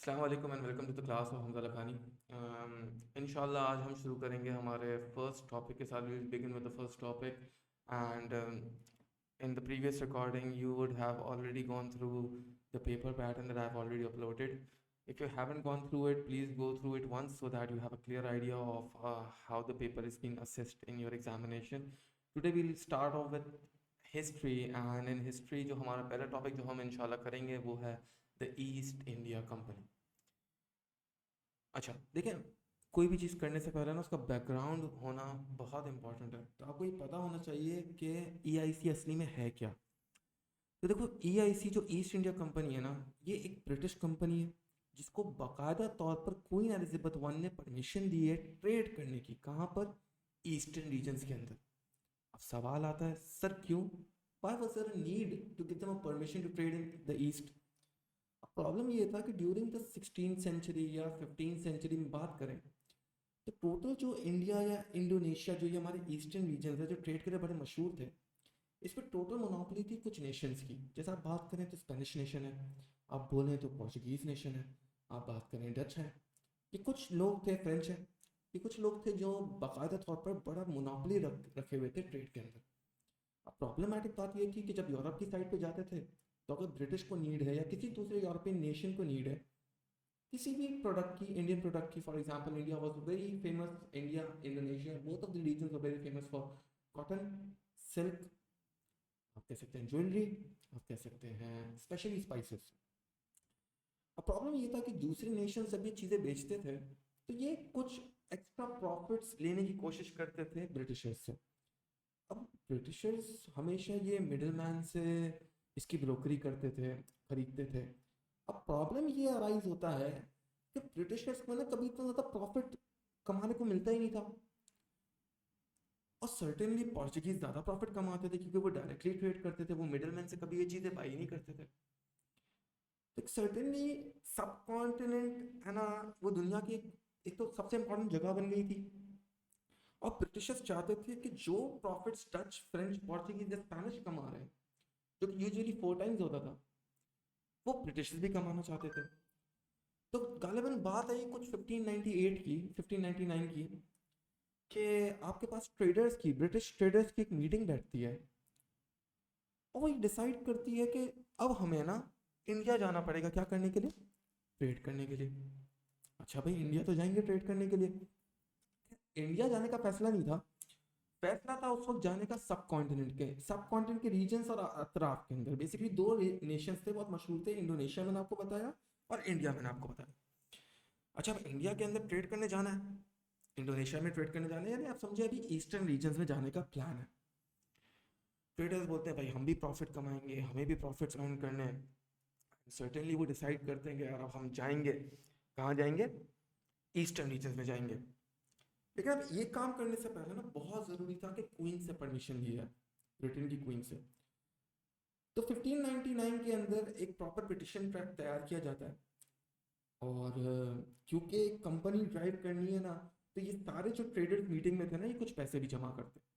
अस्सलाम वालेकुम and welcome to the class of Hamza Lakhani. इंशाल्लाह आज हम शुरू करेंगे हमारे फर्स्ट टॉपिक के साथ। We will begin with the first topic and in the previous recording you would have already gone through the paper pattern that I've already uploaded. If you haven't gone through it, please go through it once so that you have a clear idea of how the paper is being assessed in your examination. Today we'll start off with history, and in history जो हमारा पहला topic जो हम इंशाल्लाह करेंगे वो है the east India company. अच्छा देखिए, कोई भी चीज़ करने से पहले ना उसका बैकग्राउंड होना बहुत इंपॉर्टेंट है। तो आपको ये पता होना चाहिए कि ईआईसी असली में है क्या। तो देखो, ईआईसी जो ईस्ट इंडिया कंपनी है ना, ये एक ब्रिटिश कंपनी है जिसको बाकायदा तौर पर क्वीन एलिजाबेथ वन ने परमिशन दी है ट्रेड करने की। कहाँ पर? ईस्टर्न रीजन्स के अंदर। अब सवाल आता है, सर क्यों? Why was there need to give them permission to trade in the east? Problem ये था कि ड्यूरिंग द 16th सेंचुरी या 15th सेंचुरी में बात करें तो टोटल जो इंडिया या इंडोनेशिया, जो ये हमारे ईस्टर्न रीजन है जो ट्रेड के लिए बड़े मशहूर थे, इस पर टोटल मोनोपोली थी कुछ नेशंस की। जैसे आप बात करें तो स्पेनिश नेशन है, आप बोलें तो पोर्चुगीज़ नेशन है, आप बात करें डच है, ये कुछ लोग थे, फ्रेंच है, ये कुछ लोग थे जो बाकायदा तौर पर बड़ा मोनोपोली रखे हुए थे ट्रेड के अंदर। अब प्रॉब्लमेटिक बात ये थी कि जब यूरोप की साइड पे जाते थे तो अगर ब्रिटिश को नीड है या किसी दूसरे यूरोपियन नेशन को नीड है किसी भी प्रोडक्ट की, इंडियन प्रोडक्ट की, for example India was very famous, India Indonesia both of the regions were very famous for cotton, silk, आप कह सकते हैं ज्वेलरी, आप कह सकते हैं स्पेशली स्पाइसेस। अब प्रॉब्लम ये था कि दूसरे नेशन जब ये चीज़ें बेचते थे तो ये कुछ एक्स्ट्रा प्रॉफिट्स लेने की कोशिश करते थे ब्रिटिशर्स से। अब ब्रिटिशर्स हमेशा ये मिडिल मैन से इसकी ब्रोकरी करते थे, खरीदते थे। अब प्रॉब्लम ये अराइज होता है कि ब्रिटिशर्स को ना कभी इतना ज़्यादा प्रॉफिट कमाने को मिलता ही नहीं था, और सर्टेनली पोर्चुगीज ज़्यादा प्रॉफिट कमाते थे क्योंकि वो डायरेक्टली ट्रेड करते थे, वो मिडिल मैन से कभी ये चीज़ें बाई नहीं करते थे। तो सर्टेनली सब कॉन्टिनेंट है ना, वो दुनिया की एक तो सबसे इंपॉर्टेंट जगह बन गई थी। और ब्रिटिशर्स चाहते थे कि जो प्रॉफिट्स डच, फ्रेंच, पोर्चुगीज या स्पेनिश कमा रहे हैं, जो कि यूजुअली 4 टाइम्स होता था, वो ब्रिटिशर्स भी कमाना चाहते थे। तो गालिबन बात आई कुछ 1598 की, 1599 की, कि आपके पास ट्रेडर्स की, ब्रिटिश ट्रेडर्स की एक मीटिंग बैठती है और वो डिसाइड करती है कि अब हमें ना इंडिया जाना पड़ेगा। क्या करने के लिए? ट्रेड करने के लिए। अच्छा भाई, इंडिया तो जाएंगे ट्रेड करने के लिए। इंडिया जाने का फैसला नहीं था, फैसला था उस वक्त जाने का सब कॉन्टिनेंट के, सब कॉन्टिनेंट के रीजन्स और अतराफ के अंदर। बेसिकली दो नेशंस थे बहुत मशहूर थे, इंडोनेशिया मैंने आपको बताया और इंडिया मैंने आपको बताया। अच्छा, अब इंडिया के अंदर ट्रेड करने जाना है, इंडोनेशिया में ट्रेड करने जाना है, यानी आप समझे अभी ईस्टर्न रीजन्स में जाने का प्लान है। ट्रेडर्स बोलते हैं भाई हम भी प्रॉफिट कमाएंगे, हमें भी प्रॉफिट्स अर्न करने हैं। सर्टेनली वो डिसाइड करते हैं कि यार अब हम जाएंगे। कहाँ जाएंगे? ईस्टर्न रीजन्स में जाएंगे। लेकिन अब ये काम करने से पहले ना बहुत ज़रूरी था कि क्वीन से परमिशन ली जाए, ब्रिटेन की क्वीन से। तो 1599 के अंदर एक प्रॉपर पिटिशन ट्रैक तैयार किया जाता है, और क्योंकि कंपनी ड्राइव करनी है ना, तो ये सारे जो ट्रेडर्स मीटिंग में थे ना, ये कुछ पैसे भी जमा करते हैं।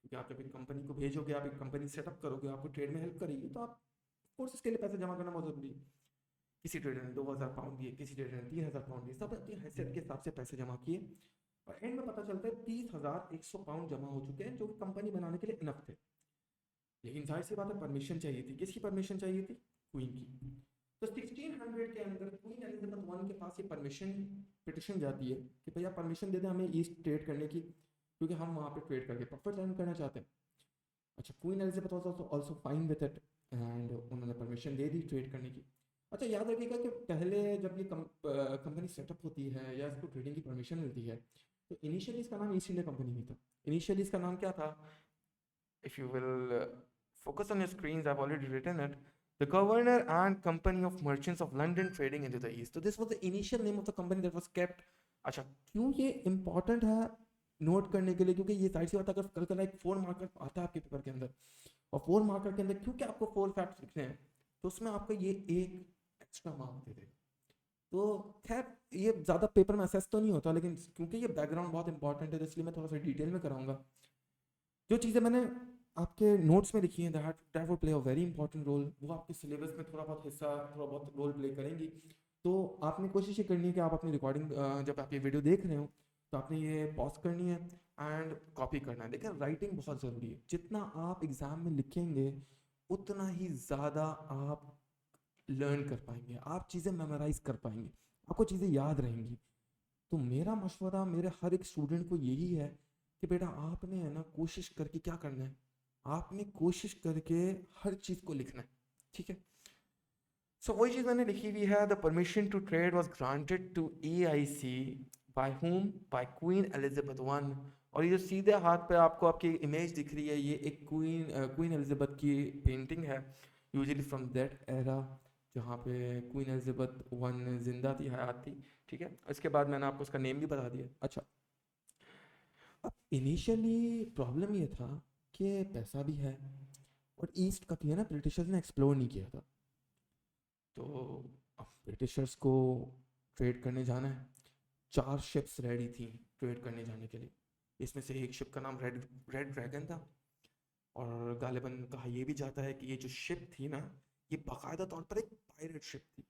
क्योंकि आप जब एक कंपनी को भेजोगे, आप एक कंपनी सेटअप करोगे, आपको ट्रेड में हेल्प करेगी, तो आप कोर्स इसके लिए पैसे जमा करना बहुत ज़रूरी है। किसी ट्रेडर ने 2000 पाउंड दिए, किसी ट्रेडर ने 3000 पाउंड दिए, सब अपनी हैसियत के हिसाब से पैसे जमा किए, और एंड में पता चलता है 30,100 पाउंड जमा हो चुके हैं, जो कि कंपनी बनाने के लिए इनफ थे। लेकिन जाहिर सी बात है, परमिशन चाहिए थी। किसकी परमिशन चाहिए थी? क्वीन की। तो 1600 के अंदर क्वीन एलिजाबेथ वन के पास ये परमिशन पिटिशन जाती है कि भैया परमिशन दे दें हमें ईस्ट ट्रेड करने की, क्योंकि हम वहाँ पे ट्रेड करके प्रॉफिट अर्न करना चाहते हैं। अच्छा, queen Elizabeth was also fine with it, and उन्होंने परमिशन दे दी ट्रेड करने की। अच्छा, याद रखिएगा कि पहले जब ये कंपनी सेटअप होती है या इसको ट्रेडिंग की परमिशन मिलती है, तो इनिशियली इसका नाम ईस्ट इंडिया कंपनी नहीं था। इनिशियली इसका नाम क्या था? If you will focus on your screens, I've already written it. The Governor and Company of Merchants of London Trading into the East. So this was the initial name of the company that was kept. अच्छा, क्यों ये important है note करने के लिए? क्योंकि ये side सी बात, अगर कल कल एक 4 मार्कर आता है आपके पेपर के अंदर, और 4 मार्कर के अंदर क्योंकि आपको 4 फैक्ट्स लिखने हैं, तो उसमें आपको ये एक एक्स्ट्रा मार्क दे देगा। तो खैर ये ज़्यादा पेपर में असेस तो नहीं होता, लेकिन क्योंकि ये बैकग्राउंड बहुत इंपॉर्टेंट है, तो इसलिए मैं थोड़ा सा डिटेल में कराऊंगा। जो चीज़ें मैंने आपके नोट्स में लिखी हैं, that that would play a very important role, वो आपके सिलेबस में थोड़ा बहुत हिस्सा, थोड़ा बहुत रोल प्ले करेंगी। तो आपने कोशिश ये करनी है कि आप अपनी रिकॉर्डिंग, जब आप ये वीडियो देख रहे हो तो आपने ये पॉज करनी है एंड कॉपी करना है। देखिए राइटिंग बहुत ज़रूरी है, जितना आप एग्ज़ाम में लिखेंगे उतना ही ज़्यादा आप लर्न कर पाएंगे, आप चीज़ें मेमोराइज कर पाएंगे, आपको चीज़ें याद रहेंगी। तो मेरा मशवरा मेरे हर एक स्टूडेंट को यही है कि बेटा आपने है ना कोशिश करके क्या करना है, आपने कोशिश करके हर चीज़ को लिखना है, ठीक है। सो वही चीज़ मैंने लिखी हुई है, the permission to trade was granted to EIC by whom, by Queen Elizabeth one. और ये जो सीधे हाथ पे आपको आपकी इमेज दिख रही है, ये एक क्वीन एलिजाबेथ की पेंटिंग है, यूजुअली फ्रॉम दैट एरा, जहाँ पे क्वीन एलिजाबेथ वन जिंदा थी, हयात थी, ठीक है। इसके बाद मैंने आपको उसका नेम भी बता दिया। अच्छा, अब इनिशियली प्रॉब्लम ये था कि पैसा भी है और ईस्ट का भी है ना, ब्रिटिशर्स ने एक्सप्लोर नहीं किया था। तो अब ब्रिटिशर्स को ट्रेड करने जाना है, 4 शिप्स रेडी थी ट्रेड करने जाने के लिए। इसमें से एक शिप का नाम रेड रेड ड्रैगन था, और गालिबन कहा यह भी जाता है कि ये जो शिप थी ना, ये बाकायदा तौर पर एक पायरेट शिप थी।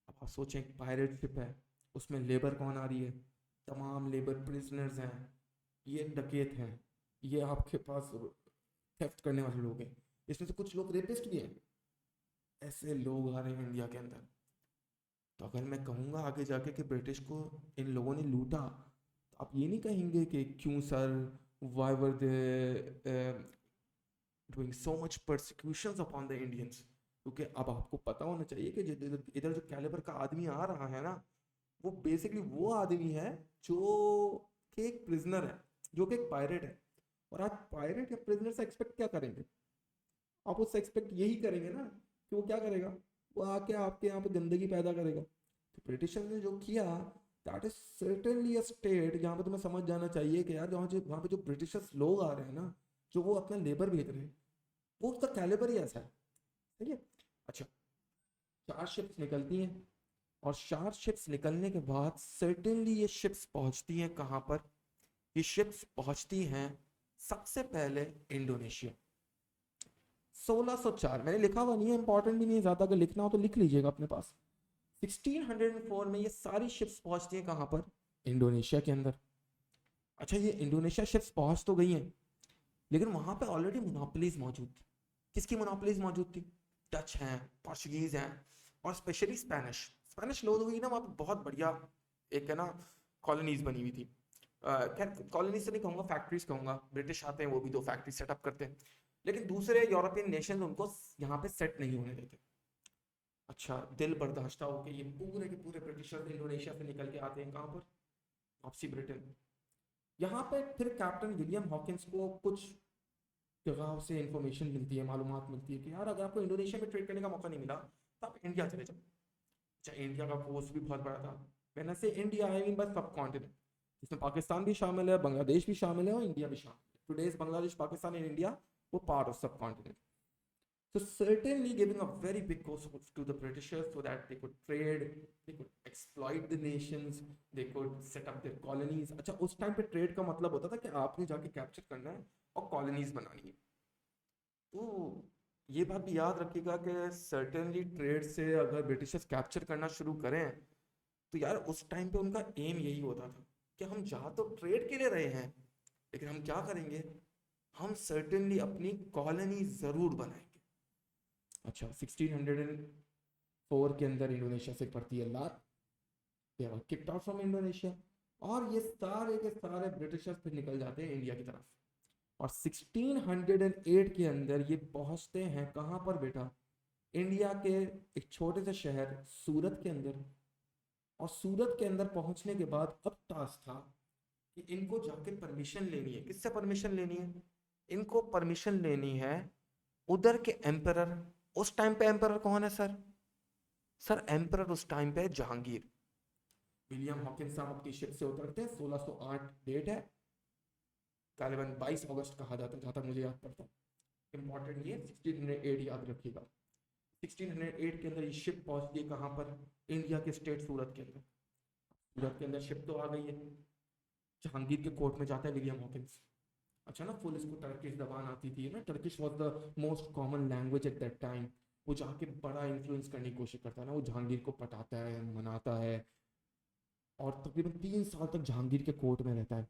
अब आप सोचें, एक पायरेट शिप है, उसमें लेबर कौन आ रही है, तमाम लेबर प्रिजनर्स हैं, ये डकैत हैं, ये आपके पास थेफ्ट करने वाले लोग हैं, इसमें से कुछ लोग रेपिस्ट भी हैं। ऐसे लोग आ रहे हैं इंडिया के अंदर। तो अगर मैं कहूँगा आगे जाके कि ब्रिटिश को इन लोगों ने लूटा, तो आप ये नहीं कहेंगे कि क्यों sir, why were they doing so much persecutions upon the Indians. क्योंकि अब आपको पता होना चाहिए कि इधर जो कैलिबर का आदमी आ रहा है ना, वो बेसिकली वो आदमी है जो कि एक प्रिजनर है, जो कि एक पायरेट है। और आप पायरेट या प्रिजनर से एक्सपेक्ट क्या करेंगे? आप उससे एक्सपेक्ट यही करेंगे ना कि वो क्या करेगा, वो आके आपके यहाँ पे गंदगी पैदा करेगा। तो ब्रिटिशर्स ने जो किया, that is certainly a state जहाँ पे तुम्हें समझ जाना चाहिए कि यार वहाँ पे जो ब्रिटिशर्स लोग आ रहे हैं ना, जो वो अपना लेबर भेज रहे हैं, वो उसका कैलिबर ही ऐसा है, ठीक है। अच्छा, 4 शिप्स निकलती हैं, और 4 शिप्स निकलने के बाद सर्टेनली ये शिप्स पहुंचती हैं कहाँ पर? ये शिप्स पहुंचती हैं सबसे पहले इंडोनेशिया। 1604, मैंने लिखा हुआ नहीं है, इंपॉर्टेंट भी नहीं है ज़्यादा, अगर लिखना हो तो लिख लीजिएगा अपने पास। 1604 में ये सारी शिप्स पहुंचती हैं कहाँ पर? इंडोनेशिया के अंदर। अच्छा, ये इंडोनेशिया शिप्स पहुंच तो गई हैं, लेकिन वहां पे ऑलरेडी मोनोपोलीज मौजूद थी। किसकी मोनोपोलीज मौजूद थी? डच हैं, पोर्चुगीज हैं, और स्पेशली स्पेनिश। स्पेनिश लोगों की ना वहाँ पे बहुत बढ़िया एक है ना कॉलोनीज बनी हुई थी। खैर कॉलोनीज से नहीं कहूँगा, फैक्ट्रीज कहूँगा। ब्रिटिश आते हैं, वो भी 2 फैक्ट्री सेटअप करते हैं, लेकिन दूसरे यूरोपियन नेशन उनको यहाँ पे सेट नहीं होने देते। अच्छा, दिल बर्दाश्त हो कि ये पूरे के पूरे ब्रिटिशर्स इंडोनेशिया से निकल के आते हैं कहाँ पर? वापसी ब्रिटेन। यहाँ पे फिर कैप्टन विलियम हॉकिंस को कुछ जगह से इंफॉर्मेशन मिलती है, मालूमात मिलती है कि यार अगर आपको इंडोनेशिया में ट्रेड करने का मौका नहीं मिला तो आप इंडिया चले जाओ। अच्छा, इंडिया का फोर्स भी बहुत बड़ा था। मैंने से इंडिया आई मीन बस सब कॉन्टिनेंट, इसमें पाकिस्तान भी शामिल है, बांग्लादेश भी शामिल है, और इंडिया भी शामिल है। Today's Bangladesh, Pakistan and India, वो पार्ट ऑफ सब continent. So certainly giving a very big cost to the Britishers so that they could trade, they could exploit the nations, they could set up their colonies. अच्छा, उस time पे trade का मतलब होता था कि आपने जाके कैप्चर करना है और कॉलोनीज बनानी है। तो ये बात भी याद रखिएगा कि सर्टेनली ट्रेड से अगर ब्रिटिशर्स कैप्चर करना शुरू करें, तो यार उस टाइम पे उनका एम यही होता था कि हम जा तो ट्रेड के लिए रहे हैं, लेकिन हम क्या करेंगे, हम सर्टेनली अपनी कॉलोनी जरूर बनाएंगे। अच्छा, 1604 के अंदर इंडोनेशिया से पड़ती है लात, दे वर किक्ड आउट फ्रॉम इंडोनेशिया, और ये सारे के सारे ब्रिटिशर्स फिर निकल जाते हैं इंडिया की तरफ। और 1608 के अंदर ये पहुंचते हैं कहाँ पर बेटा? इंडिया के एक छोटे से शहर सूरत के अंदर। और सूरत के अंदर पहुंचने के बाद अब टास्क था कि इनको जाके परमिशन लेनी है। किससे परमिशन लेनी है? इनको परमिशन लेनी है उधर के एम्परर। उस टाइम पे एम्परर कौन है सर? सर एम्परर उस टाइम पे जहांगीर। विलियम हॉकिंस साहब अपनी शिप से उतरते हैं, 1608 डेट है, गालिबन 22 अगस्त कहा जाता है जहाँ तक मुझे याद पड़ता है। इंपॉर्टेंट ये 1608 याद रखिएगा। 1608 के अंदर ये शिप पहुंचती है कहाँ पर? इंडिया के स्टेट सूरत के अंदर। सूरत के अंदर शिप तो आ गई है, जहांगीर के कोर्ट में जाता है विलियम हॉकिंस। अच्छा ना, फुल इसको टर्किश जबान आती थी ना, Turkish was the most common language at that time. वो जाके बड़ा इन्फ्लुएंस करने की कोशिश करता है ना, वो जहांगीर को पटाता है, मनाता है, और तकरीबन 3 साल तक जहांगीर के कोर्ट में रहता है।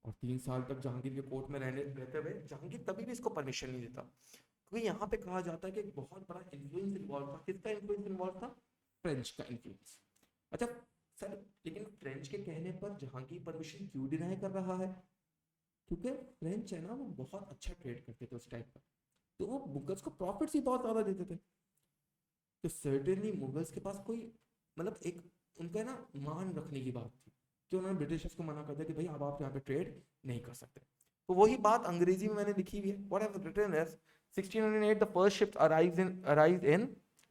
और 3 साल तक जहांगीर के कोर्ट में रहते हुए जहांगीर तभी भी इसको परमिशन नहीं देता, क्योंकि यहाँ पे कहा जाता है कि एक बहुत बड़ा इन्फ्लुएंस इन्वॉल्व था। किसका इन्फ्लुएंस इन्वॉल्व था? फ्रेंच का इन्फ्लुएंस। अच्छा सर, लेकिन फ्रेंच के कहने पर जहांगीर परमिशन क्यों डिनाई कर रहा है? क्योंकि फ्रेंच है ना, वो बहुत अच्छा ट्रेड करते थे उस टाइम पर, तो वो मुगल्स को प्रॉफिट्स ही बहुत ज्यादा देते थे। तो सर्टेनली मुगल्स के पास कोई, मतलब एक उनका ना मान रखने की बात थी कि उन्होंने ब्रिटिशर्स को मना कर दिया कि भाई अब आप यहाँ पे ट्रेड नहीं कर सकते। तो वही बात अंग्रेजी में मैंने लिखी हुई है, what have written is 1608 the first ship arrived in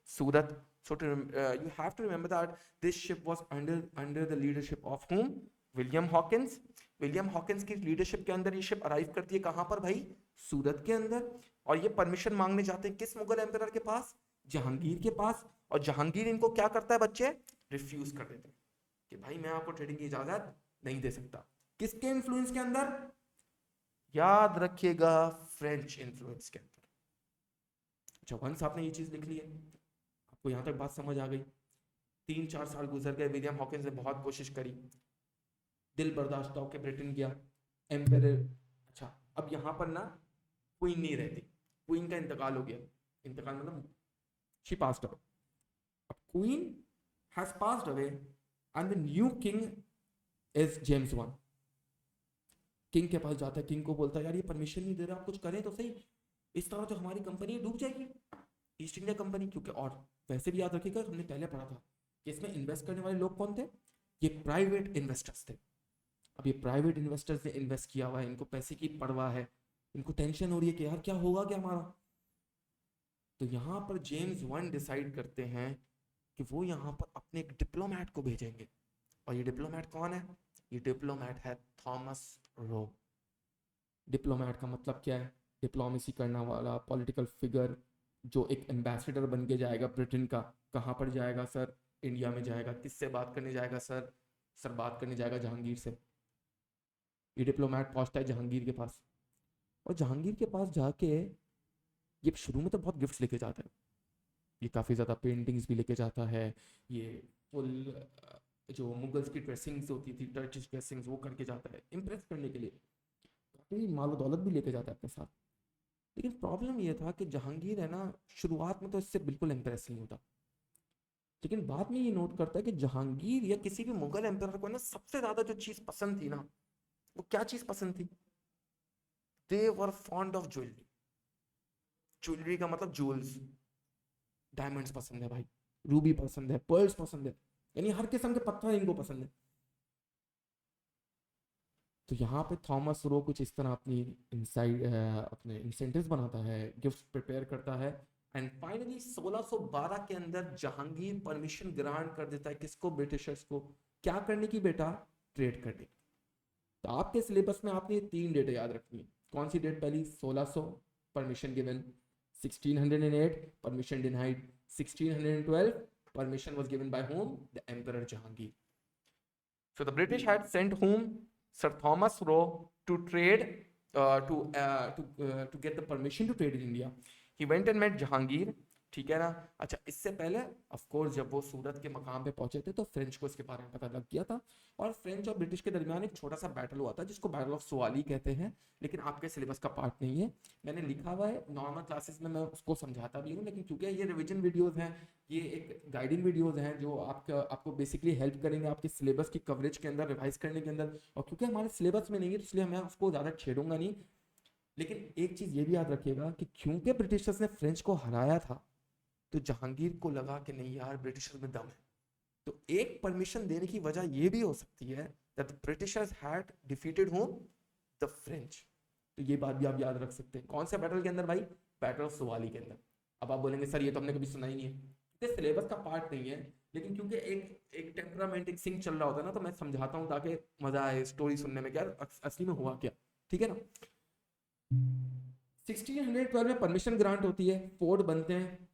Surat. So you have to remember that this ship was under the leadership of whom? William Hawkins. William Hawkins की लीडरशिप के अंदर ये शिप अराइव करती है कहाँ पर भाई? सूरत के अंदर। और ये परमिशन मांगने जाते हैं किस मुगल एम्परर के पास? जहांगीर के पास। और जहांगीर इनको क्या करता है बच्चे? रिफ्यूज कर देते हैं कि भाई मैं आपको ट्रेडिंग की इजाजत नहीं दे सकता। किसके इन्फ्लुएंस के अंदर? याद रखिएगा, फ्रेंच इन्फ्लुएंस के अंदर। अच्छा वंस आपने ये चीज लिख ली है, आपको यहां तक बात समझ आ गई। 3-4 साल गुजर गए, विलियम हॉकिंस ने बहुत कोशिश करी, दिल बर्दाश्त होकर ब्रिटेन गया, एम्पायर। अच्छा अब यहाँ पर ना क्वीन नहीं रहती, क्वीन का इंतकाल हो गया। इंतकाल मतलब शी पास्ड अवे। अब queen has passed away and the new king is James one. King के पास जाता है, किंग को बोलता है यार ये परमिशन नहीं दे रहा, आप कुछ करें तो सही, इस तरह तो हमारी कंपनी डूब जाएगी, ईस्ट इंडिया कंपनी। क्योंकि और वैसे भी याद रखिएगा, हमने पहले पढ़ा था कि इसमें इन्वेस्ट करने वाले लोग कौन थे? ये प्राइवेट इन्वेस्टर्स थे। अब ये प्राइवेट इन्वेस्टर्स ने इन्वेस्ट किया हुआ है, इनको पैसे की परवाह है, इनको टेंशन हो रही है कि यार क्या होगा क्या हमारा। तो यहाँ पर जेम्स वन डिसाइड करते हैं कि वो यहाँ पर अपने एक डिप्लोमेट को भेजेंगे। और ये डिप्लोमेट कौन है? ये डिप्लोमेट है थॉमस रो। डिप्लोमेट का मतलब क्या है? डिप्लोमेसी करने वाला पॉलिटिकल फिगर, जो एक एम्बेसडर बन के जाएगा ब्रिटेन का। कहाँ पर जाएगा सर? इंडिया में जाएगा। किससे बात करने जाएगा सर? सर बात करने जाएगा जहांगीर से। ये डिप्लोमेट पहुंचता है जहांगीर के पास, और जहांगीर के पास जाके ये शुरू में तो बहुत गिफ्ट्स लेके जाता है, ये काफ़ी ज़्यादा पेंटिंग्स भी लेके जाता है, ये फुल जो मुगल्स की ड्रेसिंग्स होती थी, टर्किश ड्रेसिंग्स, वो करके जाता है इम्प्रेस करने के लिए। काफ़ी मालो दौलत भी लेके जाता है अपने साथ। लेकिन प्रॉब्लम ये था कि जहांगीर है ना, शुरुआत में तो इससे बिल्कुल इम्प्रेस नहीं होता, लेकिन बाद में ये नोट करता है कि जहांगीर या किसी भी मुगल एम्पायर को ना सबसे ज़्यादा जो चीज़ पसंद थी ना, वो क्या चीज़ पसंद थी? दे वर फॉन्ड ऑफ ज्वेलरी। ज्वेलरी का मतलब जूल्स, डायमंड्स पसंद है भाई, रूबी पसंद है, पर्ल्स पसंद है, यानी हर किस्म के पत्थर इनको पसंद है। तो यहाँ पे थॉमस रो कुछ इस तरह अपनी इनसाइड अपने इंसेंटिव्स बनाता है, गिफ्ट प्रिपेयर करता है, एंड फाइनली 1612 के अंदर जहांगीर परमिशन ग्रांट कर देता है किसको? ब्रिटिशर्स को। क्या करने की बेटा? ट्रेड करने की। तो आपके सिलेबस में आपने 3 डेटें याद रखनी है। कौन सी डेट? पहली 1600 permission given, 1608 permission denied, 1612 permission was given by whom? The Emperor Jahangir. So the British had sent whom? Sir Thomas Roe to trade, to get the permission to trade in India. He went and met Jahangir. ठीक है ना? अच्छा इससे पहले of course जब वो सूरत के मकाम पे पहुंचे थे तो फ्रेंच को इसके बारे में पता लग गया था, और फ्रेंच और ब्रिटिश के दरमियान एक छोटा सा बैटल हुआ था जिसको बैटल ऑफ सुवाली कहते हैं, लेकिन आपके सिलेबस का पार्ट नहीं है। मैंने लिखा हुआ है, नॉर्मल क्लासेस में मैं उसको समझाता भी हूँ, लेकिन क्योंकि ये रिविजन वीडियोस हैं, ये एक गाइडिंग वीडियोस हैं जो आपको बेसिकली हेल्प करेंगे आपके सिलेबस की कवरेज के अंदर, रिवाइज करने के अंदर। और क्योंकि हमारे सिलेबस में नहीं है तो इसलिए मैं उसको ज़्यादा छेड़ूंगा नहीं। लेकिन एक चीज़ ये भी याद रखिएगा कि क्योंकि ब्रिटिशर्स ने फ्रेंच को हराया था, तो जहांगीर को लगा कि नहीं यार ब्रिटिशर्स में दम है। तो एक परमिशन देने की वजह यह भी हो सकती है that the Britishers had defeated whom? The French. तो ये बात भी आप याद रख सकते हैं। कौन से बैटल के अंदर भाई? बैटल ऑफ सुवाली के अंदर। अब आप बोलेंगे सर ये तो हमने कभी सुना ही नहीं है, तो सिलेबस का पार्ट नहीं है, लेकिन क्योंकि एक टेम्परामेंट, एक सिंक चल रहा होता है ना, तो मैं समझाता हूँ ताकि मजा आए स्टोरी सुनने में, क्या असली में हुआ क्या। ठीक है ना? 1612 में परमिशन ग्रांट होती है, फोर्ट बनते हैं,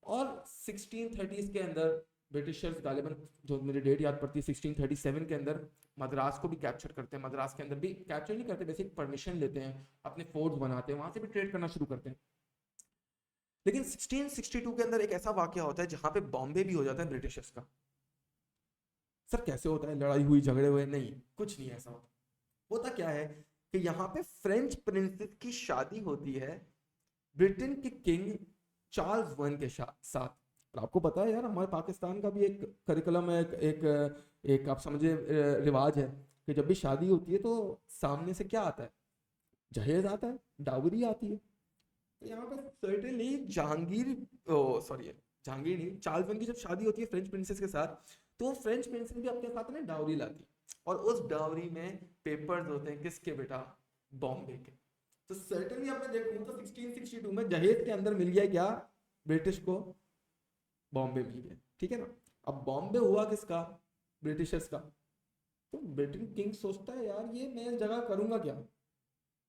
और 1630s के अंदर ब्रिटिशर्स गालिबन, जो मेरी डेट याद पड़ती है 1637 के अंदर, मद्रास को भी कैप्चर करते हैं। मद्रास के अंदर भी कैप्चर नहीं करते, बेसिक परमिशन लेते हैं, अपने फोर्ट्स बनाते हैं, वहां से भी ट्रेड करना शुरू करते हैं। लेकिन 1662 के अंदर एक ऐसा वाकया होता है जहां पे बॉम्बे भी हो जाता है ब्रिटिशर्स का। सर कैसे होता है, लड़ाई हुई झगड़े हुए? नहीं, कुछ नहीं ऐसा होता। होता क्या है कि यहाँ पे फ्रेंच प्रिंसेस की शादी होती है ब्रिटेन के किंग चार्ल्स वन के साथ। और आपको पता है यार, हमारे पाकिस्तान का भी एक करिकुलम है, एक आप समझे रिवाज है कि जब भी शादी होती है तो सामने से क्या आता है? जहेज आता है, डावरी आती है। तो यहाँ पे सर्टेनली जहांगीर, ओ सॉरी, जहांगीर नहीं, चार्ल्स वन की जब शादी होती है फ्रेंच प्रिंसेस के साथ, तो फ्रेंच प्रिंसेस भी अपने साथ ना डावरी लाती है। और उस डावरी में पेपर्स होते हैं किसके बेटा? बॉम्बे के। तो सर्टेनली आपने देखूं तो 1662 में जहेज के अंदर मिल गया क्या ब्रिटिश को? बॉम्बे मिल गया, ठीक है ना। अब बॉम्बे हुआ किसका? ब्रिटिशर्स का। तो ब्रिटेन किंग सोचता है यार ये मैं इस जगह करूंगा क्या?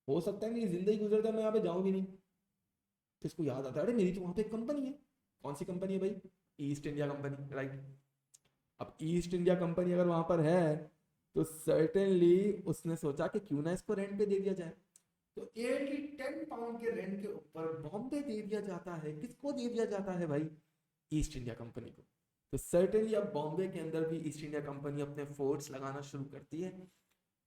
हो सकता है मेरी जिंदगी गुजर जाए, मैं यहाँ पे जाऊँ भी नहीं। तो इसको याद आता है, अरे मेरी तो वहां पे एक कंपनी है। कौन सी कंपनी है भाई? East India company, right. अब ईस्ट इंडिया कंपनी अगर वहां पर है तो सर्टेनली उसने सोचा कि क्यों ना इसको रेंट पे दे दिया जाए। तो 10 पाउंड के रेंट के ऊपर बॉम्बे दे दिया जाता है। किसको दे दिया जाता है भाई? ईस्ट इंडिया कंपनी को। तो सर्टेनली अब बॉम्बे के अंदर भी ईस्ट इंडिया कंपनी अपने फोर्ट्स लगाना शुरू करती है।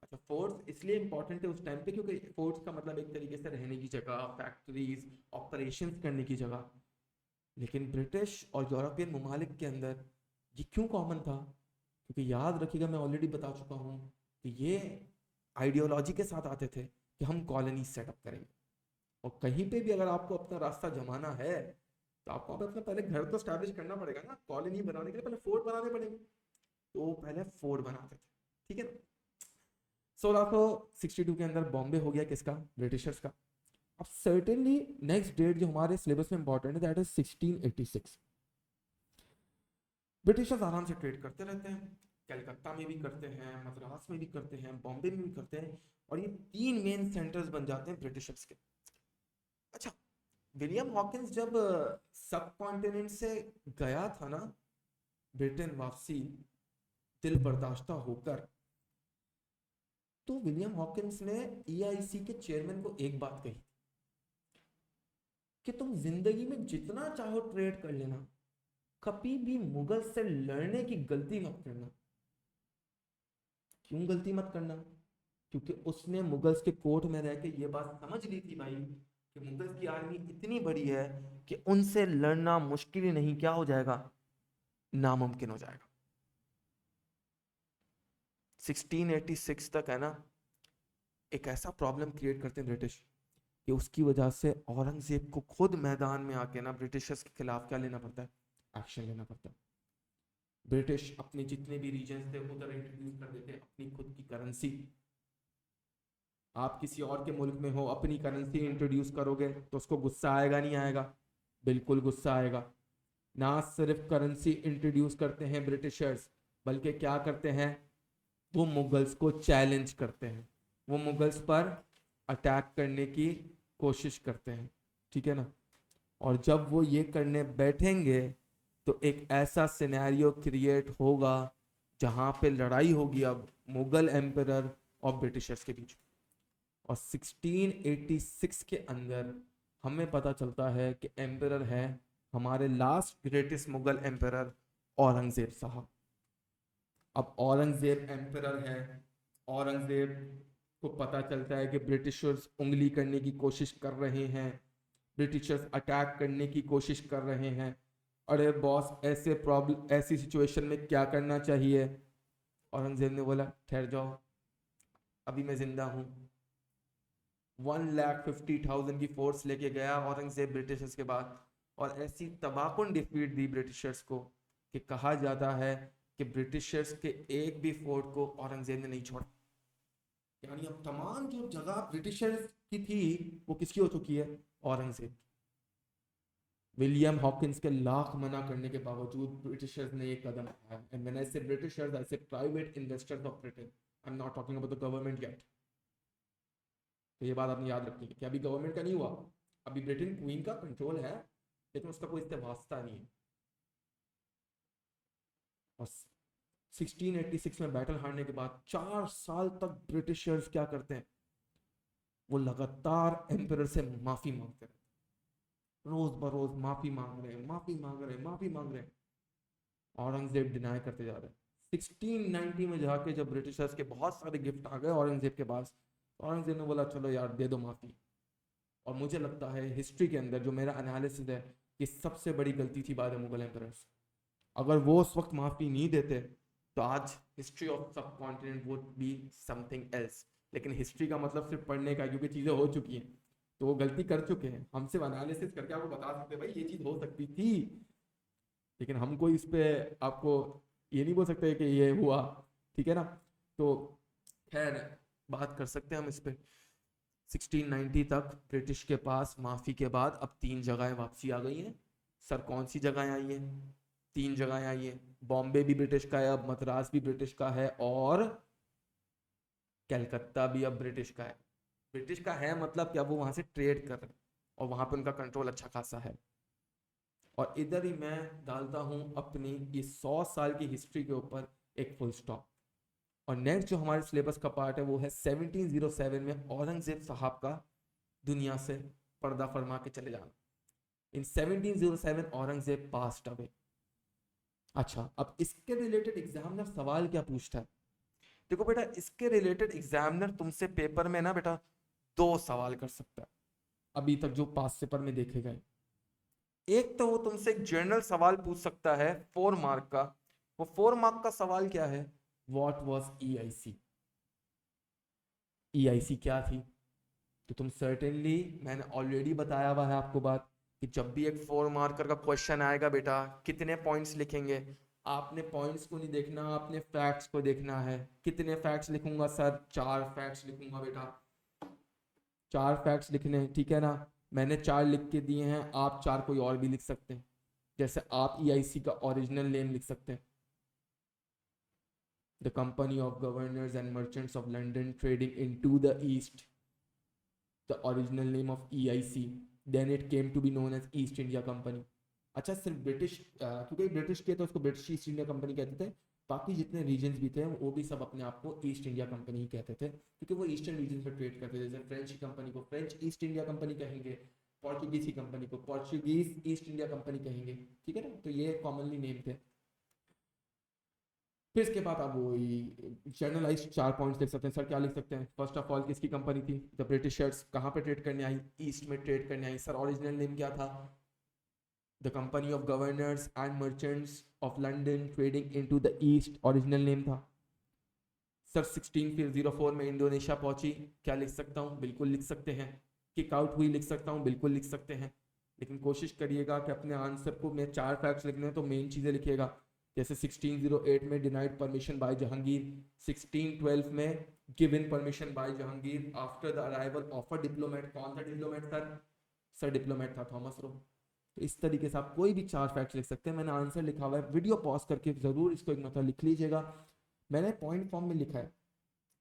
अच्छा, फोर्ट्स इसलिए इंपॉर्टेंट है उस टाइम पे क्योंकि फोर्ट्स का मतलब एक तरीके से रहने की जगह, फैक्ट्रीज, ऑपरेशंस करने की जगह। लेकिन ब्रिटिश और यूरोपियन ममालिक के अंदर ये क्यों कॉमन था? क्योंकि याद रखिएगा, मैं ऑलरेडी बता चुका हूँ कि ये आइडियोलॉजी के साथ आते थे कि हम कॉलोनी सेटअप करेंगे। और कहीं पे भी अगर आपको अपना रास्ता जमाना है तो आपको अपना पहले घर तो स्टैब्लिश करना पड़ेगा ना। कॉलोनी बनाने के लिए पहले फोर्ट बनाने पड़ेंगे। तो वो पहले फोर्ट बनाते थे, ठीक है ना। 1662 के अंदर बॉम्बे हो गया किसका? ब्रिटिशर्स का। अब सर्टेनली नेक्स्ट डेट जो हमारे सिलेबस में इंपॉर्टेंट है दैट इज 1686। ब्रिटिशर्स आराम से ट्रेड करते रहते हैं, कलकत्ता में भी करते हैं, मद्रास में भी करते हैं, बॉम्बे में भी करते हैं। और ये तीन मेन सेंटर्स बन जाते हैं ब्रिटिशर्स के। अच्छा, विलियम हॉकिंस जब सब कॉन्टिनेंट से गया था ना ब्रिटेन वापसी, दिल बर्दाश्ता होकर, तो विलियम हॉकिंस ने ईआईसी के चेयरमैन को एक बात कही कि तुम जिंदगी में जितना चाहो ट्रेड कर लेना, कभी भी मुगल से लड़ने की गलती मत करना। क्यों गलती मत करना? क्योंकि उसने मुगल्स के कोर्ट में रह के ये बात समझ ली थी भाई कि मुगल्स की आर्मी इतनी बड़ी है कि उनसे लड़ना मुश्किल ही नहीं, क्या हो जाएगा? नामुमकिन हो जाएगा। 1686 तक है ना, एक ऐसा प्रॉब्लम क्रिएट करते हैं ब्रिटिश कि उसकी वजह से औरंगजेब को खुद मैदान में आके ना ब्रिटिशर्स के खिलाफ क्या लेना पड़ता है? एक्शन लेना पड़ता है। ब्रिटिश अपने जितने भी रीजन्स थे उधर इंट्रोड्यूस कर देते अपनी खुद की करेंसी। आप किसी और के मुल्क में हो, अपनी करेंसी इंट्रोड्यूस करोगे तो उसको गुस्सा आएगा नहीं आएगा? बिल्कुल गुस्सा आएगा। ना सिर्फ करेंसी इंट्रोड्यूस करते हैं ब्रिटिशर्स, बल्कि क्या करते हैं? वो मुगल्स को चैलेंज करते हैं, वो मुगल्स पर अटैक करने की कोशिश करते हैं, ठीक है ना। और जब वो ये करने बैठेंगे तो एक ऐसा सिनेरियो क्रिएट होगा जहां पे लड़ाई होगी अब मुगल एम्परर और ब्रिटिशर्स के बीच। और 1686 के अंदर हमें पता चलता है कि एम्परर है हमारे last greatest Mughal emperor Aurangzeb साहब। अब औरंगजेब एम्परर है, औरंगजेब को पता चलता है कि ब्रिटिशर्स उंगली करने की कोशिश कर रहे हैं, ब्रिटिशर्स अटैक करने की कोशिश कर रहे हैं। अरे बॉस, ऐसे प्रॉब्लम, ऐसी सिचुएशन में क्या करना चाहिए? औरंगजेब ने बोला ठहर जाओ, अभी मैं जिंदा हूँ। 1,50,000 की फोर्स लेके गया औरंगजेब ब्रिटिशर्स के बाद, और ऐसी तबाहकुन डिफीट दी ब्रिटिशर्स को कि कहा जाता है कि ब्रिटिशर्स के एक भी फोर्ट को औरंगजेब ने नहीं छोड़ा। यानी अब तमाम जो जगह ब्रिटिशर्स की थी वो किसकी हो चुकी है? औरंगजेब। विलियम हॉकिंस के लाख मना करने के बावजूद ब्रिटिशर्स ने ये कदम उठाया। एंड व्हेन आई से ब्रिटिशर्स आई से private investors of Britain, I am not talking about the government yet. तो ये बात आपने याद रखनी है कि अभी गवर्नमेंट का नहीं हुआ, अभी ब्रिटेन क्वीन का कंट्रोल है लेकिन उसका कोई इससे वास्ता नहीं है। और 1686 में बैटल हारने के बाद 4 साल तक ब्रिटिशर्स क्या करते हैं? वो लगातार एम्परर से माफी मांगते रहते। रोज बरोज माफी मांग रहे हैं, माफी मांग रहे हैं, माफी मांग रहे हैं। औरंगजेब डिनाई करते जा रहे हैं। 1690 में जाके जब ब्रिटिशर्स के बहुत सारे गिफ्ट आ गए औरंगजेब के पास, औरंगजेब ने बोला चलो यार दे दो माफी। और मुझे लगता है हिस्ट्री के अंदर जो मेरा एनालिसिस है कि सबसे बड़ी गलती थी बाद मुगल एम्परर्स। अगर वो उस वक्त माफी नहीं देते तो आज हिस्ट्री ऑफ सब continent would be something else. लेकिन हिस्ट्री का मतलब सिर्फ पढ़ने का, क्योंकि चीजें हो चुकी हैं तो वो गलती कर चुके हैं। हम सिर्फ एनालिसिस करके आपको बता सकते हैं भाई ये चीज हो सकती थी, लेकिन हमको इस पे आपको ये नहीं बोल सकते कि ये हुआ। ठीक है ना। तो खैर बात कर सकते हैं हम इस पे। 1690 तक ब्रिटिश के पास माफी के बाद अब 3 जगहें वापसी आ गई हैं। सर कौन सी जगह आई हैं? 3 जगहें आई हैं। बॉम्बे भी ब्रिटिश का है अब, मद्रास भी ब्रिटिश का है, और कलकत्ता भी अब ब्रिटिश का है। ब्रिटिश का है मतलब क्या, वो वहां से ट्रेड कर रहे हैं और वहां पे उनका कंट्रोल अच्छा खासा है। और इधर ही मैं डालता हूं अपनी ये 100 साल की हिस्ट्री के ऊपर एक फुल स्टॉप। और नेक्स्ट जो हमारे सिलेबस का पार्ट है वो है 1707 में औरंगजेब साहब का दुनिया से पर्दा फरमा के चले जाना। इन 1707 औरंगजेब पास्ट अवे। अच्छा, अब इसके रिलेटेड एग्जामिनर सवाल क्या पूछता है? देखो बेटा, इसके रिलेटेड एग्जामिनर तुमसे पेपर में ना बेटा 2 सवाल कर सकता है अभी तक जो पास पेपर में देखे गए। एक तो वो तुमसे एक जनरल सवाल पूछ सकता है 4 मार्क का। वो 4 मार्क का सवाल क्या है? What was EIC? ईआईसी क्या थी? तो तुम सर्टेनली, मैंने ऑलरेडी बताया हुआ है आपको बात, कि जब भी एक 4 मार्कर का क्वेश्चन आएगा बेटा, कितने पॉइंट्स लिखेंगे? आपने पॉइंट्स को नहीं देखना, आपने फैक्ट्स को देखना है। कितने फैक्ट्स लिखूंगा सर? 4 फैक्ट्स लिखूंगा बेटा। 4 फैक्ट्स लिखने हैं, ठीक है ना। मैंने 4 लिख के दिए हैं, आप 4 कोई और भी लिख सकते हैं। जैसे आप ईआईसी का ओरिजिनल नेम लिख सकते हैं, the company of governors and merchants of London trading into the east, the original name of EIC, then it came to be known as east India company. अच्छा, सिर्फ ब्रिटिश क्योंकि British के तो उसको British east India company कहते थे। बाकी जितने रीजन्स भी थे वो भी सब अपने आप को ईस्ट इंडिया कंपनी ही कहते थे, क्योंकि वो ईस्टर्न रीजन पर ट्रेड करते थे। जैसे फ्रेंच की कंपनी को फ्रेंच ईस्ट इंडिया कंपनी कहेंगे, पोर्चुगीज की कंपनी को पोर्चुगीज ईस्ट इंडिया कंपनी कहेंगे। ठीक है ना, तो ये कॉमनली नेम थे। फिर इसके बाद आप वही जर्नलाइज 4 पॉइंट्स लिख सकते हैं। सर क्या लिख सकते हैं? फर्स्ट ऑफ ऑल किसकी कंपनी थी? The Britishers. कहाँ पे ट्रेड करने आई? ईस्ट में ट्रेड करने आई। सर ओरिजिनल नेम क्या था? The company of governors and merchants of London trading into the east, original name था। सर 1604 में इंडोनेशिया पहुंची। क्या लिख सकता हूँ? बिल्कुल लिख सकते हैं। किक आउट हुई, लिख सकता हूँ, बिल्कुल लिख सकते हैं। लेकिन कोशिश करिएगा कि अपने आंसर को, मैं 4 फैक्ट्स लिखने हैं तो मेन चीज़ें लिखिएगा। जैसे 1608 में डिनाइड परमिशन बाय जहांगीर, 1612 में given permission by Jahangir after the arrival of a diplomat. कौन सा डिप्लोमेट सर? सर डिप्लोमेट था थॉमस रो। तो इस तरीके से आप कोई भी 4 फैक्ट्स लिख सकते हैं। मैंने आंसर लिखा हुआ है, वीडियो पॉज करके जरूर इसको एक मतलब लिख लीजिएगा। मैंने पॉइंट फॉर्म में लिखा है,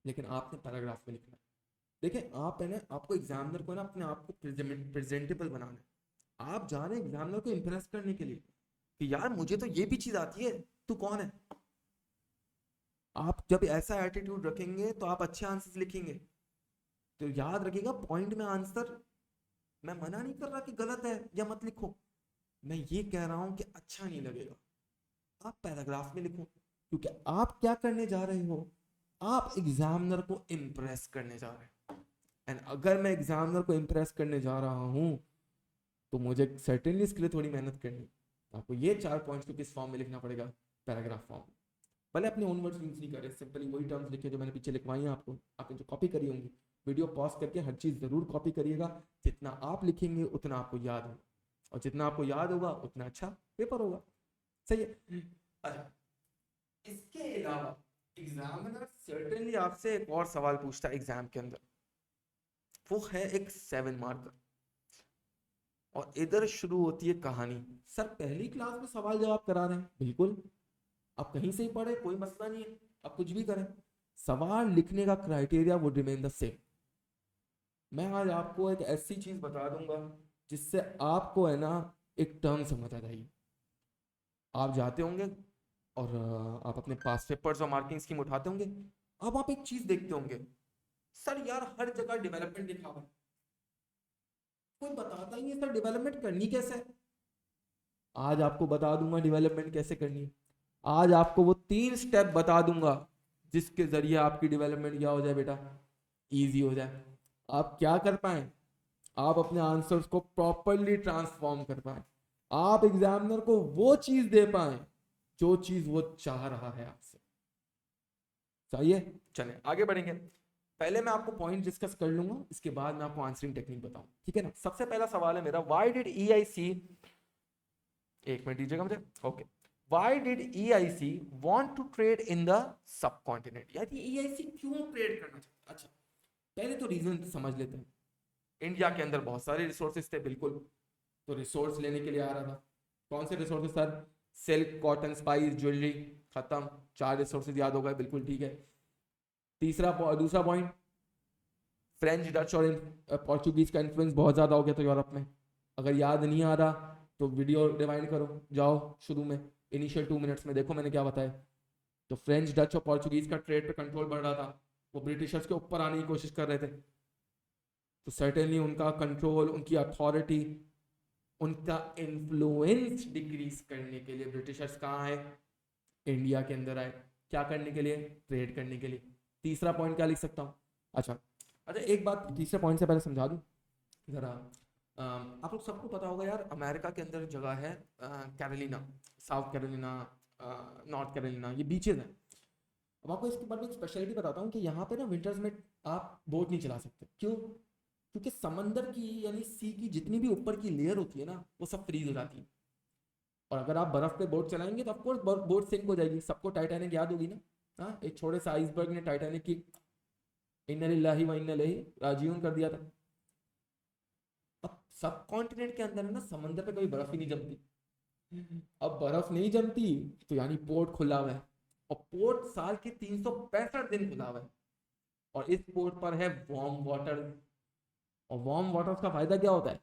लेकिन आपने पैराग्राफ में लिखना है। देखिए आप है ना, आपको एग्जामिनर को ना अपने आप को प्रेजेंटेबल बनाना है। आप जा रहे हैं एग्जामिनर को इंप्रेस करने के लिए कि यार मुझे तो ये भी चीज आती है, तू कौन है? आप जब ऐसा एटीट्यूड रखेंगे तो आप अच्छे आंसर लिखेंगे। तो याद रखिएगा, पॉइंट में आंसर, मैं मना नहीं कर रहा कि गलत है या मत लिखो, मैं ये कह रहा हूं कि अच्छा नहीं लगेगा आप पैराग्राफ में लिखो। क्योंकि आप क्या करने जा रहे हो? आप एग्जामिनर को इम्प्रेस करने जा रहे हैं। एंड अगर मैं एग्जामिनर को इम्प्रेस करने जा रहा हूं तो मुझे सर्टेनली इसके लिए थोड़ी मेहनत करनी। आपको ये 4 पॉइंट्स को किस फॉर्म में लिखना पड़ेगा? Paragraph form. भले अपने ओन वर्ड्स यूज नहीं करें, सिंपली वही टर्म्स लिखे जो मैंने पीछे लिखवाई हैं आपको, आपने जो कॉपी करी होंगी। वीडियो पॉज करके हर चीज़ ज़रूर कॉपी करिएगा। जितना आप लिखेंगे उतना आपको याद होगा, और जितना आपको याद होगा उतना अच्छा पेपर होगा। सही है। अच्छा, इसके अलावा एग्जामिनर सर्टेनली आपसे एक और सवाल पूछता है एग्जाम के अंदर, वो है एक 7 मार्कर। और इधर शुरू होती है कहानी। सर पहली क्लास में सवाल जवाब करा रहे हैं, बिल्कुल आप कहीं से ही पढ़े, कोई मसला नहीं है, आप कुछ भी करें, सवाल लिखने का criteria would remain the same. मैं आज आपको एक ऐसी चीज बता दूंगा जिससे आपको है ना एक टर्म समझ आ जाएगी। आप जाते होंगे और आप अपने पास पेपर्स और मार्किंग स्कीम उठाते होंगे। अब आप एक चीज देखते होंगे, सर यार हर जगह डेवलपमेंट लिखा हुआ है, कोई बताता ही नहीं सर डेवलपमेंट करनी कैसे है। आज आपको बता दूंगा डेवलपमेंट कैसे करनी है। आज आपको वो 3 स्टेप बता दूंगा जिसके जरिए आपकी डेवलपमेंट क्या हो जाए बेटा, इजी हो जाए। आप क्या कर पाए, आप अपने आंसर्स को प्रॉपरली ट्रांसफॉर्म कर पाए, आप एग्जामिनर को वो चीज दे पाए जो चीज वो चाह रहा है आपसे। चाहिए, चले आगे बढ़ेंगे। पहले मैं आपको पॉइंट डिस्कस कर लूंगा, इसके बाद मैं आपको आंसरिंग टेक्निक बताऊं, ठीक है ना। सबसे पहला सवाल है मेरा, व्हाई डिड ईआईसी, एक मिनट दीजिएगा मुझे, okay, why did EIC want to trade in the subcontinent, यानी ईआईसी क्यों ट्रेड करना चाहता। अच्छा, पहले तो रीजन समझ लेते हैं। इंडिया के अंदर बहुत सारे रिसोर्सेज थे, बिल्कुल, तो रिसोर्स लेने के लिए आ रहा था। कौन से resources sir, silk, cotton, spice, jewellery, खत्म, 4 रिसोर्सेज याद हो गए, बिल्कुल ठीक है। दूसरा पॉइंट, फ्रेंच, डच और पोर्चुगीज का इन्फ्लुएंस बहुत ज्यादा हो गया था यूरोप में। अगर याद नहीं आ रहा तो वीडियो रिवाइंड करो, जाओ शुरू में, इनिशियल 2 मिनट्स में देखो मैंने क्या बताया। तो फ्रेंच, डच और पोर्चुगीज का ट्रेड पे कंट्रोल बढ़ रहा था, वो ब्रिटिशर्स के ऊपर आने की कोशिश कर रहे थे। तो सर्टेनली उनका कंट्रोल, उनकी अथॉरिटी, उनका इन्फ्लुएंस डिक्रीज करने के लिए ब्रिटिशर्स कहाँ आए, इंडिया के अंदर आए। क्या करने के लिए, ट्रेड करने के लिए। तीसरा पॉइंट क्या लिख सकता हूँ, अच्छा अच्छा एक बात तीसरे पॉइंट से पहले समझा दूँ जरा। आप लोग सबको पता होगा यार, अमेरिका के अंदर जगह है Carolina, south Carolina, north Carolina, ये बीचेज हैं। अब आपको इसके बारे में एक स्पेशलिटी बताता हूँ कि यहाँ पे ना विंटर्स में आप बोट नहीं चला सकते। क्यों, क्योंकि समंदर की यानी सी की जितनी भी ऊपर की लेयर होती है ना, वो सब फ्रीज हो जाती है। और अगर आप बर्फ पे बोट चलाएंगे तो ऑफकोर्स बोट सिंक हो जाएगी। सबको टाइटैनिक याद होगी ना, हाँ, एक छोटे से आइसबर्ग ने टाइटैनिक की इन्ना लिल्लाहि व इन्ना इलैहि राजिऊन कर दिया था। अब सब कॉन्टिनेंट के अंदर है ना, समंदर पे कभी बर्फ ही नहीं जमती। अब बर्फ नहीं जमती तो यानी पोर्ट खुला हुआ है, और पोर्ट साल के 365 दिन खुला हुआ है, और इस पोर्ट पर है वार्म वाटर। और वार्म वाटर्स का फायदा क्या होता है,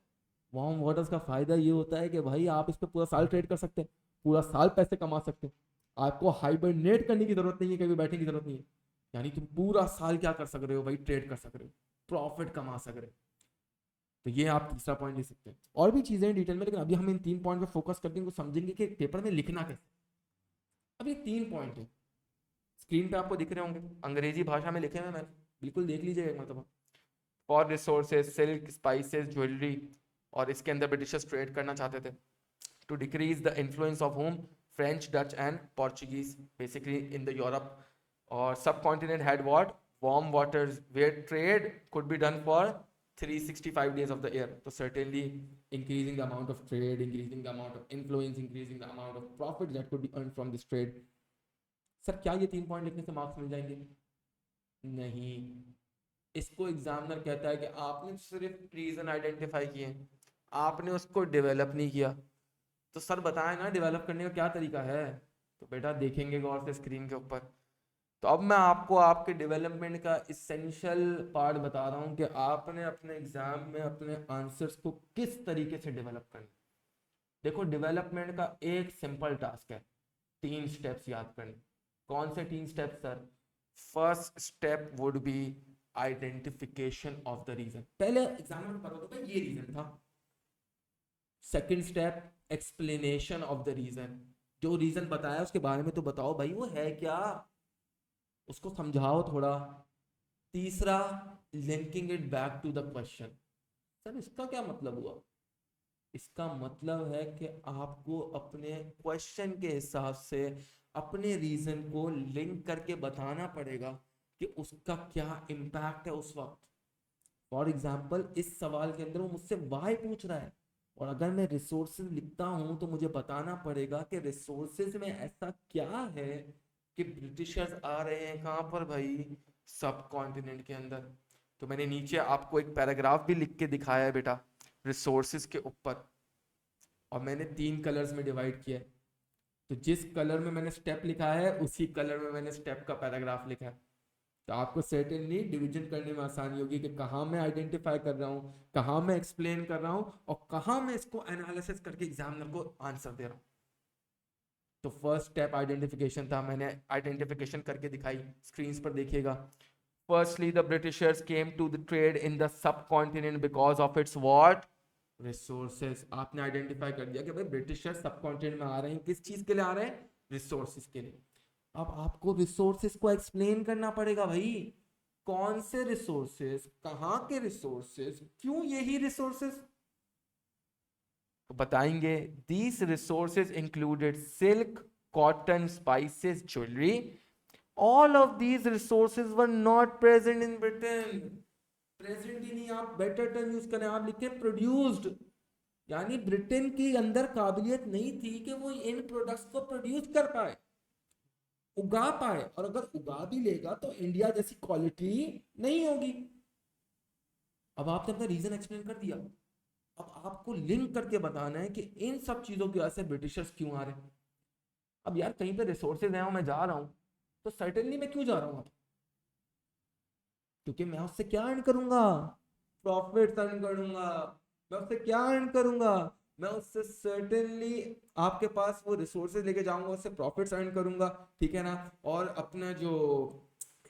वार्म वाटर्स का फायदा ये होता है कि भाई आप इस पर पूरा साल ट्रेड कर सकते हैं, पूरा साल पैसे कमा सकते हैं। आपको हाइबरनेट करने की जरूरत नहीं है, कभी बैठने की जरूरत नहीं है। यानी तुम पूरा साल क्या कर सक रहे हो भाई, ट्रेड कर सक रहे हो, प्रॉफिट कमा सक रहे हो। तो ये आप तीसरा पॉइंट ले सकते हैं। और भी चीजें हैं डिटेल में, लेकिन अभी हम इन 3 पॉइंट पे फोकस करते हैं तो समझेंगे कि पेपर में लिखना कैसे। अब ये 3 पॉइंट है, स्क्रीन पे आपको दिख रहे होंगे, अंग्रेजी भाषा में लिखे हुए मैंने, बिल्कुल देख लीजिएगा एक मतलब। For resources, silk, spices, jewellery, और इसके अंदर ब्रिटिशर्स ट्रेड करना चाहते थे to decrease the influence of home, French, Dutch and Portuguese basically in the Europe. और subcontinent had what, warm waters where trade could be done for 365 days of the year. So certainly increasing the amount of trade, increasing the amount of influence, increasing the amount of profit that could be earned from this trade. Sir क्या ये 3 point लिखने से marks मिल जाएंगे, नहीं। इसको examiner कहता है कि आपने सिर्फ रीजन आइडेंटिफाई किए, आपने उसको डेवलप नहीं किया। तो सर बताएं ना डेवलप करने का क्या तरीका है। तो बेटा देखेंगे गौर से स्क्रीन के ऊपर। तो अब मैं आपको आपके डेवलपमेंट का इसेंशियल पार्ट बता रहा हूँ कि आपने अपने एग्जाम में अपने आंसर्स को किस तरीके से डेवलप करना। देखो डेवलपमेंट का एक सिंपल टास्क है, 3 स्टेप्स याद करने। कौन से 3 steps sir, first step would be identification of the reason. पहले एग्जामिनर को पता होता है ये रीजन था। Second step, explanation of the reason, जो रीजन बताया उसके बारे में तो बताओ भाई वो है क्या, उसको समझाओ थोड़ा। तीसरा, linking it back to the question. Sir इसका क्या मतलब हुआ, इसका मतलब है कि आपको अपने क्वेश्चन के हिसाब से अपने रीजन को लिंक करके बताना पड़ेगा कि उसका क्या इम्पैक्ट है उस वक्त। फॉर एग्जाम्पल इस सवाल के अंदर वो मुझसे वाई पूछ रहा है, और अगर मैं रिसोर्सेज लिखता हूं तो मुझे बताना पड़ेगा कि रिसोर्सेज में ऐसा क्या है कि ब्रिटिशर्स आ रहे हैं कहाँ पर भाई, सब कॉन्टिनेंट के अंदर। तो मैंने नीचे आपको एक पैराग्राफ भी लिख के दिखाया है बेटा रिसोर्सेज के ऊपर, और मैंने 3 कलर्स में डिवाइड किया है। तो जिस कलर में मैंने स्टेप लिखा है उसी कलर में मैंने स्टेप का पैराग्राफ लिखा है। तो आपको सर्टेनली डिवीजन करने में आसानी होगी कि कहाँ मैं आइडेंटिफाई कर रहा हूँ, कहाँ मैं एक्सप्लेन कर रहा हूँ, और कहाँ मैं इसको एनालिसिस करके एग्जामिनर को आंसर दे रहा हूँ। तो फर्स्ट स्टेप आइडेंटिफिकेशन था, मैंने आइडेंटिफिकेशन करके दिखाई, स्क्रीन पर देखिएगा। Firstly the Britishers came to the trade in the subcontinent because of its what, resources. आपने आइडेंटिफाई कर दिया कि भाई ब्रिटिशर सब कॉन्टिनेंट में आ रहे हैं, किस चीज के लिए आ रहे हैं? रिसोर्सेज के लिए। अब आपको रिसोर्सेज को एक्सप्लेन करना पड़ेगा भाई, कौन से रिसोर्सेज, कहाँ के रिसोर्सेज, क्यों यही रिसोर्सेज बताएंगे। These resources included silk, cotton, spices, jewellery. All of these resources were not present in Britain. Present ही नहीं, आप बेटर टर्म यूज करें, आप लिखे प्रोड्यूस्ड। यानी ब्रिटेन के अंदर काबिलियत नहीं थी कि वो इन प्रोडक्ट्स को प्रोड्यूस कर पाए, उगा पाए, और अगर उगा भी लेगा तो इंडिया जैसी क्वालिटी नहीं होगी। अब आपने अपना रीजन एक्सप्लेन कर दिया, अब आपको लिंक करके बताना है कि इन सब चीजों की वजह से ब्रिटिशर्स क्यों आ रहे हैं। अब यार कहीं पे रिसोर्सेज हैं और मैं जा रहा हूं, तो सर्टेनली मैं क्यों जा रहा हूं? क्योंकि मैं उससे क्या अर्न करूंगा? प्रॉफिट अर्न करूंगा। मैं उससे क्या अर्न करूंगा? मैं उससे सर्टेनली आपके पास वो रिसोर्सेज लेके जाऊंगा, उससे प्रॉफिट्स अर्न करूंगा, ठीक है ना। और अपना जो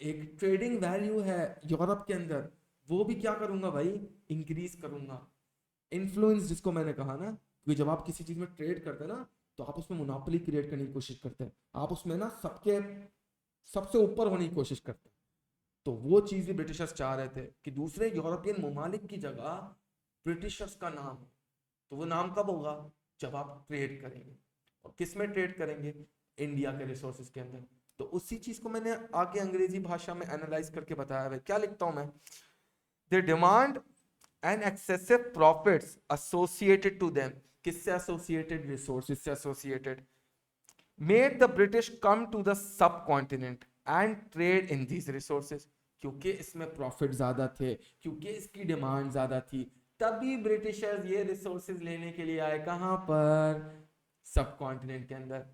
एक ट्रेडिंग वैल्यू है यूरोप के अंदर, वो भी क्या करूंगा भाई? इंक्रीज करूंगा। इन्फ्लुएंस जिसको मैंने कहा ना, क्योंकि जब आप किसी चीज में ट्रेड करते हैं ना, तो आप उसमें मोनोपोली क्रिएट करने की कोशिश करते हैं, आप उसमें ना सबके सबसे ऊपर होने की कोशिश करते हैं। तो वो चीज भी ब्रिटिशर्स चाह रहे थे कि दूसरे यूरोपियन ममालिक की जगह ब्रिटिशर्स का नाम हो। तो वो नाम कब होगा? जब आप ट्रेड करेंगे। और किस में ट्रेड करेंगे? इंडिया के रिसोर्सेज के अंदर। तो उसी चीज को मैंने आगे अंग्रेजी भाषा में एनालाइज करके बताया है। क्या लिखता हूं मैं? They demand and excessive profits associated to them. किससे एसोसिएटेड? रिसोर्सेज से associated. Made the British come to the subcontinent and trade in these resources. क्योंकि इसमें प्रॉफिट ज्यादा थे, क्योंकि इसकी डिमांड ज्यादा थी, तभी ब्रिटिशर्स ये रिसोर्सेज लेने के लिए आए। कहां पर? सब कॉन्टिनेंट के अंदर।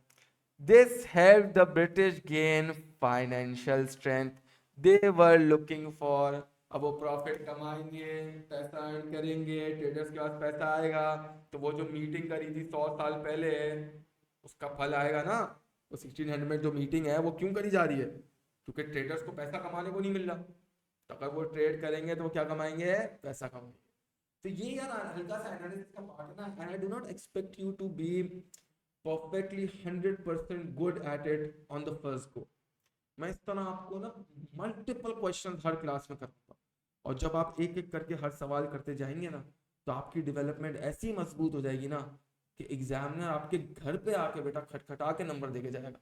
This help the British gain financial strength they were looking for. अब वो प्रॉफिट कमाएंगे, पैसा अर्न करेंगे, ट्रेडर्स के पास पैसा आएगा, तो वो जो मीटिंग करी थी 100 साल पहले, उसका फल आएगा ना। वो 1600 में जो मीटिंग है वो क्यों करी जा रही है? क्योंकि ट्रेडर्स को पैसा कमाने को नहीं मिल रहा। तो अगर वो ट्रेड करेंगे तो वो क्या कमाएंगे? पैसा कमाएंगे। तो ये यार हल्का सा एनालिसिस का पार्ट है ना, and I do not expect you to be perfectly 100% good at it on the first go. मैं इस तरह आपको ना मल्टीपल क्वेश्चन हर क्लास में करता, और जब आप एक एक करके हर सवाल करते जाएंगे ना, तो आपकी डेवलपमेंट ऐसी मजबूत हो जाएगी ना कि एग्जामिनर आपके घर पे आके बेटा खटखटा के नंबर देके जाएगा।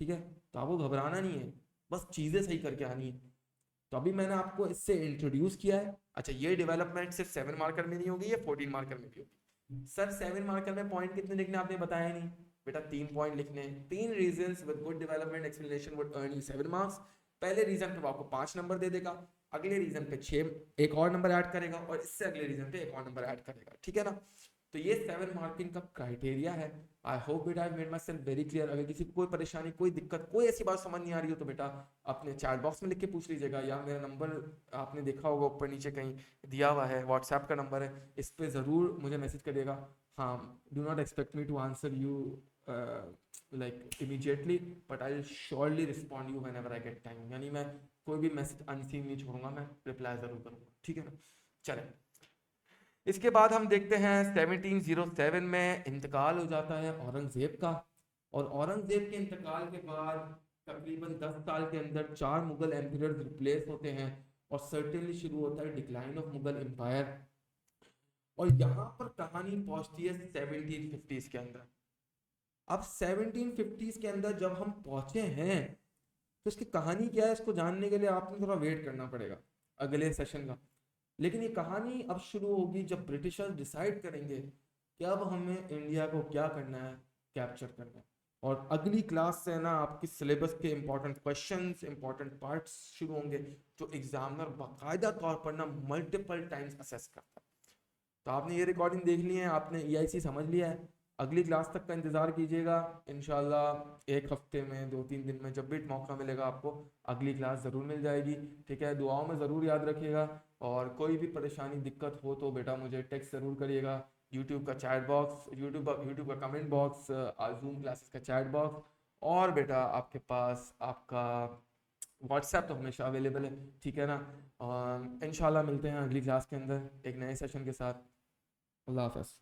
ठीक है? तो आपको घबराना नहीं है, बस चीजें सही करके आनी है। तो अभी मैंने आपको इससे इंट्रोड्यूस किया है। अच्छा, ये डेवलपमेंट सिर्फ 7 मार्कर में नहीं होगी, ये 14 मार्कर में भी होगी। सर 7 मार्कर में पॉइंट कितने लिखने आपने बताया नहीं? बेटा 3 पॉइंट लिखने हैं। 3 reasons with good development explanation would earn you 7 marks. पहले रीजन पे वो आपको 5 नंबर दे देगा, अगले रीजन पे 6 एक और नंबर ऐड करेगा, और इससे अगले रीजन पे एक और नंबर ऐड करेगा। ठीक है ना? तो ये 7 मार्किंग का क्राइटेरिया है। I hope it I made my self very clear. अगर किसी को कोई परेशानी, कोई दिक्कत, कोई ऐसी बात समझ नहीं आ रही हो, तो बेटा अपने चैट बॉक्स में लिख के पूछ लीजिएगा, या मेरा नंबर आपने देखा होगा ऊपर नीचे कहीं दिया हुआ है, व्हाट्सएप का नंबर है, इस पर ज़रूर मुझे मैसेज करिएगा। हाँ, do not expect me to answer you like immediately, but I will surely respond you whenever I get time. यानी मैं कोई भी मैसेज अनसीन नहीं छोड़ूंगा, मैं रिप्लाई ज़रूर करूँगा। ठीक है ना? चलें, इसके बाद हम देखते हैं 1707 में इंतकाल हो जाता है औरंगजेब का। और औरंगजेब के इंतकाल के बाद तकरीबन 10 साल के अंदर 4 मुगल एम्परर्स रिप्लेस होते हैं, और सर्टेनली शुरू होता है डिक्लाइन ऑफ मुगल एम्पायर। और यहाँ पर कहानी पहुंचती है 1750s के अंदर। अब 1750s के अंदर जब हम पहुंचे हैं, तो इसकी कहानी क्या है, इसको जानने के लिए आपने थोड़ा वेट करना पड़ेगा अगले सेशन का। लेकिन ये कहानी अब शुरू होगी जब ब्रिटिशर्स डिसाइड करेंगे कि अब हमें इंडिया को क्या करना है, कैप्चर करना है। और अगली क्लास से ना आपकी सिलेबस के इंपॉर्टेंट क्वेश्चंस, इंपॉर्टेंट पार्ट्स शुरू होंगे, जो एग्जामिनर बाकायदा तौर पर ना मल्टीपल टाइम्स असेस करता है। तो आपने ये रिकॉर्डिंग देख ली है, आपने ईआईसी समझ लिया है। अगली क्लास तक का इंतज़ार कीजिएगा। इंशाल्लाह एक हफ्ते में, 2-3 दिन में, जब भी मौका मिलेगा आपको, अगली क्लास ज़रूर मिल जाएगी। ठीक है? दुआओं में ज़रूर याद रखिएगा। और कोई भी परेशानी, दिक्कत हो तो बेटा मुझे टेक्स्ट ज़रूर करिएगा। यूट्यूब का चैट बॉक्स, यूट्यूब का कमेंट बॉक्स, जूम क्लासेस का चैट बॉक्स, और बेटा आपके पास आपका व्हाट्सएप तो हमेशा अवेलेबल है। ठीक है ना? इंशाल्लाह मिलते हैं अगली क्लास के अंदर एक नए सेशन के साथ। अल्लाह हाफ़िज़।